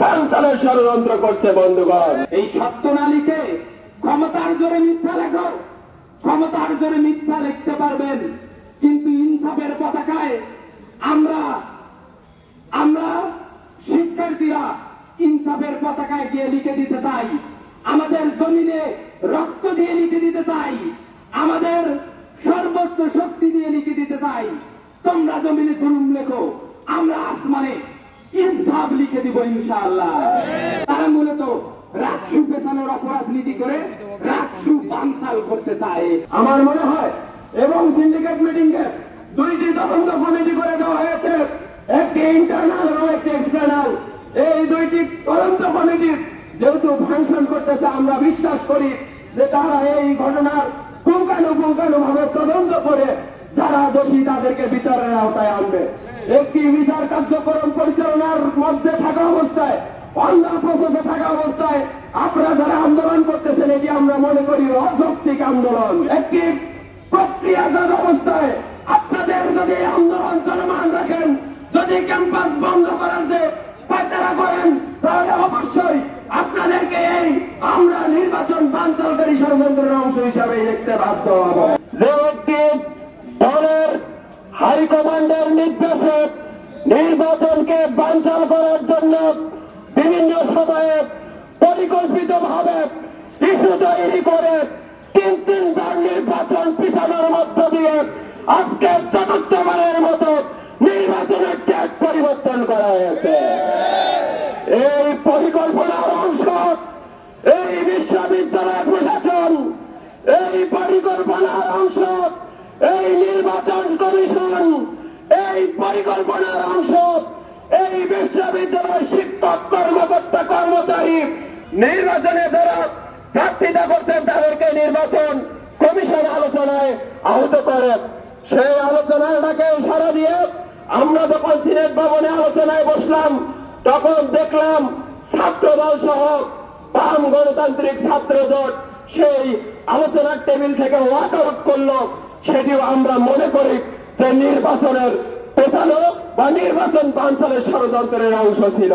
বানচালের ষড়যন্ত্র করছে বন্ধুগণ। এই সত্যনালীকে ক্ষমতার জোরে মিথ্যা লেখো, ক্ষমতার জোরে মিথ্যা লিখতে পারবেন, কিন্তু ইনসাফের পতাকায় আমরা শিক্ষার্থীরা ইনসাফের পতাকায় গিয়ে লিখে দিতে চাই, আমাদের জমিনে রক্ত দিয়ে লিখে দিতে চাই, আমাদের সর্বোচ্চ শক্তি দিয়ে লিখে দিতে চাই। তোমরা জমিনে জুলুম লেখো, আমরা আসমানে ইনসাফ লিখে দিব ইনশাআল্লাহ। তারা মূলত রাজসু পেছনের অপরাধ নীতি করে রাজসু বানচাল করতে চায়। আমার মনে হয় এবং সিন্ডিকেট মিটিং এ দুইটি তদন্ত কমিটি করে দেওয়া হয়েছে, একটি ইন্টারনাল এবং একটি এক্সটার্নাল। এই দুইটি তদন্ত কমিটি যেহেতু ফাংশন করতেছে, আমরা বিশ্বাস করি যে তারা এই ঘটনার পুঙ্খানুপুঙ্খানুভাবে তদন্ত করে যারা দোষী তাদেরকে বিচারের আওতায় আনবে। একটি বিচার কার্যক্রম পরিচালনার মধ্যে থাকা অবস্থায়, অন্যান্য প্রসেসে থাকা অবস্থায় আপনারা যারা আন্দোলন করতেছেন, এটি আমরা মনে করি অযৌক্তিক আন্দোলন। একটি প্রক্রিয়াগত অবস্থায় আপনাদের যদি আন্দোলন চলমান রাখেন, যদি ক্যাম্পাস বন্ধ করার যে পায়তারা করেন, তাহলে অবশ্যই আপনাদেরকে এই আমরা নির্বাচন বানচালকারী ষড়যন্ত্রের অংশ হিসাবে দেখতে বাধ্য হব। যে একটি দলের হাইকমান্ডের নির্দেশে নির্বাচনকে বানচাল করার জন্য বিভিন্ন সময়ে পরিকল্পিতভাবে ইস্যু তৈরি করে তিনবার নির্বাচন পিছানোর মধ্য দিয়ে আজকে চতুর্থবারের মতো নির্বাচনের ট্যাগ পরিবর্তন করা হয়েছে। এই পরিকল্পনার অংশ এই বিশ্ববিদ্যালয় প্রশাসন, এই পরিকল্পনার অংশ এই নির্বাচন কমিশন, এই পরিকল্পনার অংশ এই বিশ্ববিদ্যালয় শিক্ষক কর্মকর্তা কর্মচারী। নির্বাচনে যারা প্রার্থিতা করছেন তাদেরকে নির্বাচন কমিশন আলোচনায় আহত করে। সেই আলোচনাটাকে সাড়া দিয়ে আমরা যখন সিনেট ভবনে আলোচনায় বসলাম, তখন দেখলাম ছাত্রদল সহ বাম গণতান্ত্রিক ছাত্র জোট সেই আলোচনার টেবিল থেকে ওয়াক আউট করলো। সেটিও আমরা মনে করি যে নির্বাচনের পেছানো বা নির্বাচন বানচালের ষড়যন্ত্রের অংশ ছিল।